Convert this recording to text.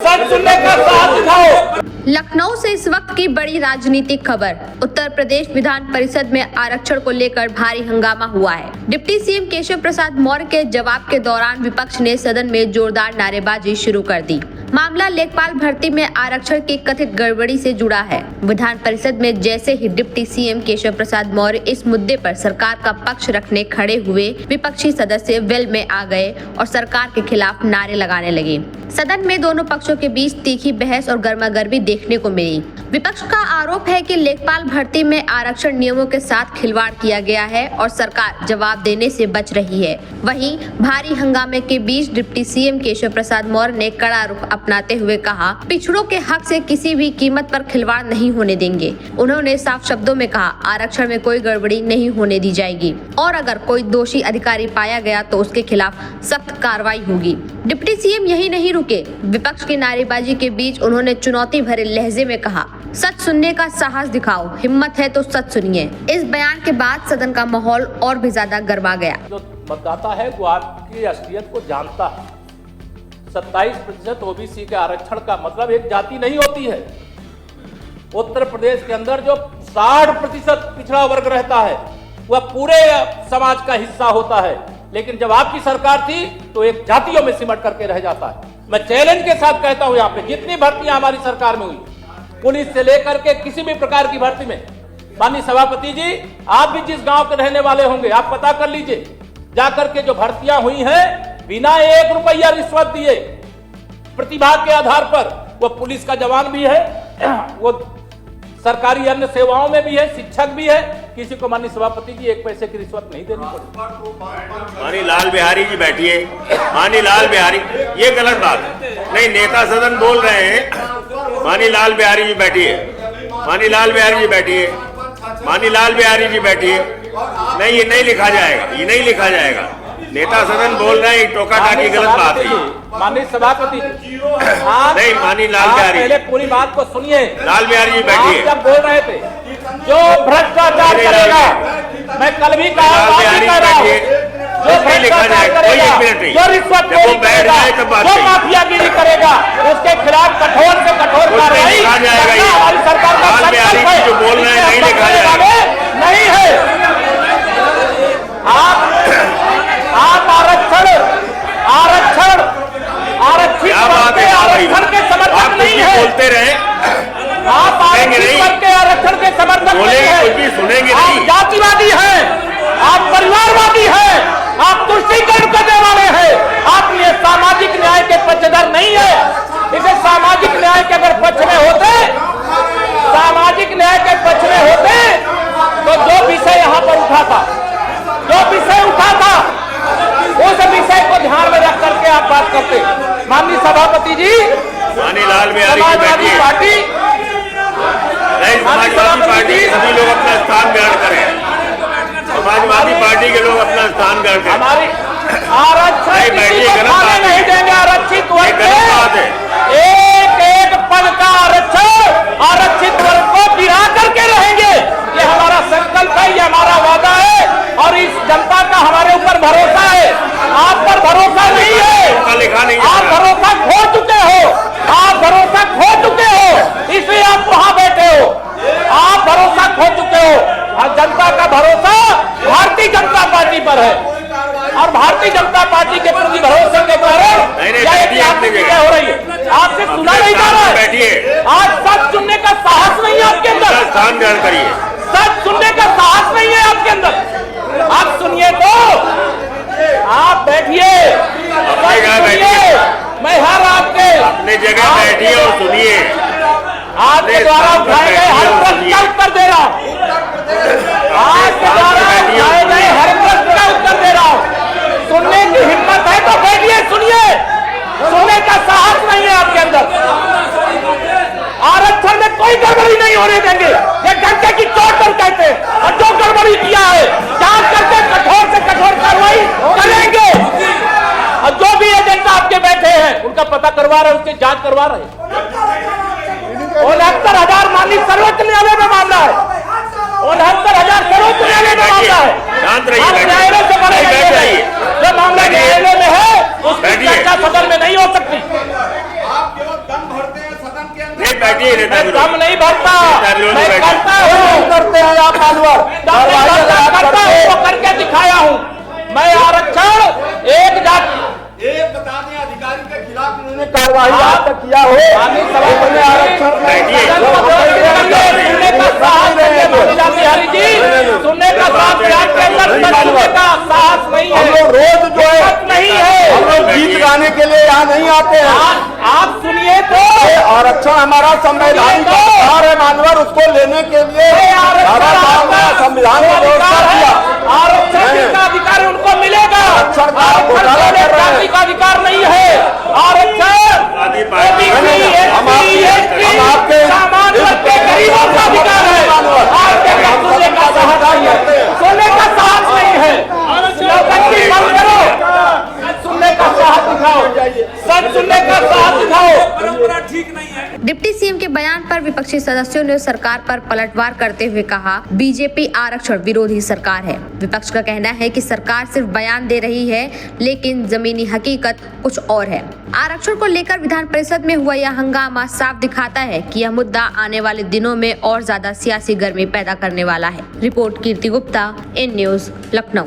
सच सुनने का साहस दिखाओ। लखनऊ से इस वक्त की बड़ी राजनीतिक खबर। उत्तर प्रदेश विधान परिषद में आरक्षण को लेकर भारी हंगामा हुआ है। डिप्टी सीएम केशव प्रसाद मौर्य के जवाब के दौरान विपक्ष ने सदन में जोरदार नारेबाजी शुरू कर दी। मामला लेखपाल भर्ती में आरक्षण की कथित गड़बड़ी से जुड़ा है। विधान परिषद में जैसे ही डिप्टी सीएम केशव प्रसाद मौर्य इस मुद्दे पर सरकार का पक्ष रखने खड़े हुए, विपक्षी सदस्य वेल में आ गए और सरकार के खिलाफ नारे लगाने लगे। सदन में दोनों पक्षों के बीच तीखी बहस और गर्मागर्मी देखने को मिली। विपक्ष का आरोप है कि लेखपाल भर्ती में आरक्षण नियमों के साथ खिलवाड़ किया गया है और सरकार जवाब देने से बच रही है। वहीं भारी हंगामे के बीच डिप्टी सीएम केशव प्रसाद मौर्य ने कड़ा रुख अपनाते हुए कहा, पिछड़ों के हक से किसी भी कीमत पर खिलवाड़ नहीं होने देंगे। उन्होंने साफ शब्दों में कहा, आरक्षण में कोई गड़बड़ी नहीं होने दी जाएगी और अगर कोई दोषी अधिकारी पाया गया तो उसके खिलाफ सख्त कार्रवाई होगी। डिप्टी सीएम यही नहीं रुके। विपक्ष की नारेबाजी के बीच उन्होंने चुनौती भरे लहजे में कहा, सच सुनने का साहस दिखाओ, हिम्मत है तो सच सुनिए। इस बयान के बाद सदन का माहौल और भी ज्यादा गरमा गया। जो मतदाता है वो आपकी असलियत को जानता है। 27% ओबीसी के आरक्षण का मतलब एक जाति नहीं होती है। उत्तर प्रदेश के अंदर जो 60% पिछड़ा वर्ग रहता है वह पूरे समाज का हिस्सा होता है, लेकिन जब आपकी सरकार थी तो एक जातियों में सिमट करके रह जाता है। मैं चैलेंज के साथ कहता हूं, यहाँ पे जितनी भर्तियां हमारी सरकार में हुई, पुलिस से लेकर के किसी भी प्रकार की भर्ती में, माननीय सभापति जी, आप भी जिस गांव के रहने वाले होंगे आप पता कर लीजिए, जाकर के जो भर्तियां हुई हैं बिना 1 रुपया रिश्वत दिए, प्रतिभा के आधार पर, वो पुलिस का जवान भी है, वो सरकारी अन्य सेवाओं में भी है, शिक्षक भी है, किसी को माननीय सभापति जी 1 पैसे की रिश्वत नहीं देनी पड़ी। माननीय लाल बिहारी जी बैठिए। माननीय लाल बिहारी, ये गलत बात नहीं, नेता सदन बोल रहे हैं। माननीय लाल बिहारी जी बैठिए। माननीय लाल बिहारी जी बैठिए। माननीय लाल बिहारी जी बैठिए। नहीं, ये नहीं लिखा जाएगा, ये नहीं लिखा जाएगा। नेता सदन बोल रहे हैं, टोका टाकी गलत बात है। माननीय सभापति नहीं, माननीय लाल बिहारी, पहले पूरी बात को सुनिए। लाल बिहारी जी बैठिए। जब बोल रहे थे जो भ्रष्टाचार करेगा, मैं कल भी कहा, जो भ्रष्टाचार करेगा, जो रिश्वत करेगा, जो माफियागिरी करेगा, उसके खिलाफ कठोर से कठोर कार्रवाई हमारी सरकार का संकल्प है। जो बोल रहे हैं नहीं लिखा जाएगा, नहीं है। आप आरक्षण आरक्षित आरक्षण के समर्थक नहीं है। बोलते रहे, आप आरक्षित वर्ग के आरक्षण के समर्थक नहीं है। कुछ भी सुनेंगे आप नहीं। जातिवादी हैं, आप परिवारवादी हैं, आप तुष्टीकरण करने वाले हैं। आप ये सामाजिक न्याय के पक्षधर नहीं है। इसे सामाजिक न्याय के अगर पक्ष में होते, सामाजिक न्याय के पक्ष में होते तो जो विषय यहाँ पर उठा था, उस विषय को ध्यान में रख करके आप बात करते। माननीय सभापति जी, माननीय लाल बिहारी समाजवादी पार्टी, समाजवादी पार्टी सभी लोग अपना स्थान ग्रहण करें। समाजवादी पार्टी के लोग अपना स्थान ग्रहण करें। हमारी आरक्षण किसी को खाने नहीं देंगे। आरक्षित वर्ग एक पद का आरक्षित वर्ग को गिरा करके रहेंगे। ये हमारा संकल्प है, ये हमारा वादा है और इस जनता का हमारे ऊपर भरोसा है। आप पर भरोसा नहीं है, लिखा नहीं, आप भरोसा खो चुके हो, आप भरोसा खो चुके हो, इसलिए आप वहां बैठे हो। आप भरोसा खो चुके हो और जनता का भरोसा भारतीय जनता पार्टी पर है और भारतीय जनता पार्टी के प्रति भरोसे के कारण हो रही है। आपसे सुना नहीं जा रहा है। आज सच सुनने का साहस नहीं है आपके अंदर। स्थान ग्रहण करिए। सच सुनने का साहस नहीं है आपके अंदर। आप सुनिए तो, आप बैठिए, मैं हर आपके अपने जगह बैठिए और सुनिए। आपके द्वारा उठाए गए हर प्रश्न का उत्तर दे रहा हूँ। आपके द्वारा उठाए गए हर प्रश्न का उत्तर दे रहा हूँ। सुनने की हिम्मत है तो बैठिए, सुनिए। सुनने का साहस नहीं है आपके अंदर। आरक्षण में कोई गड़बड़ी नहीं होने देंगे, ये डंके की चोट पर कहते हैं। और जो गड़बड़ी किया है जांच करके कठोर से कठोर कार्रवाई करेंगे। और जो भी एजेंडा आपके बैठे हैं उनका पता करवा रहे, उसकी जांच करवा रहे। 69,000 माननीय सर्वोच्च न्यायालय में मामला है। 69,000 सर्वोच्च न्यायालय में मामला है। न्यायालय से बड़े जो मामला न्यायालय में है उसकी चर्चा सदन में नहीं हो सकती। बैठिए नेता मैं विरोधी। दम नहीं भरता, नेता विरोधी मैं बैठिए। करता हूँ, करते हैं आप मानवर दम नहीं भरता, करता हूँ, वो करके दिखाया हूँ। मैं आरक्षण एक जाति एक बता दें अधिकारी के खिलाफ उन्होंने कार्रवाई आज तक किया हो उन्होंने आरक्षण बैठिए। सुनने का साहस नहीं है मानीलाल बिहारी जी, सुनने का साहस बिहार के अंदर सुनने का साहस नहीं हम है, लोग रोज जो है हिम्मत नहीं है। हम लोग गीत गाने के लिए यहाँ नहीं आते हैं। आप सुनिए तो, ये आरक्षण हमारा संवैधानिक अधिकार है मानवर, उसको लेने के लिए संविधान ने व्यवस्था किया। आरक्षण जिसका अधिकार है उनको मिलेगा, आरक्षण का आरक्षण घोटाला कर रहे हैं। जाति का अधिकार नहीं है। आरक्षण आदि पार्टी हम आपके सामान्य वर्ग के गरीबों का अधिकार है। आपके पास सुनने का साहस नहीं है, सुनने का साहस नहीं है। नौटंकी बंद करो, सुनने का साहस दिखाओ, सच सुनने का साहस दिखाओ। डिप्टी सीएम के बयान पर विपक्षी सदस्यों ने सरकार पर पलटवार करते हुए कहा, बीजेपी आरक्षण विरोधी सरकार है। विपक्ष का कहना है कि सरकार सिर्फ बयान दे रही है, लेकिन जमीनी हकीकत कुछ और है। आरक्षण को लेकर विधान परिषद में हुआ यह हंगामा साफ दिखाता है कि यह मुद्दा आने वाले दिनों में और ज्यादा सियासी गर्मी पैदा करने वाला है। Report Kirti Gupta, in news, Lucknow.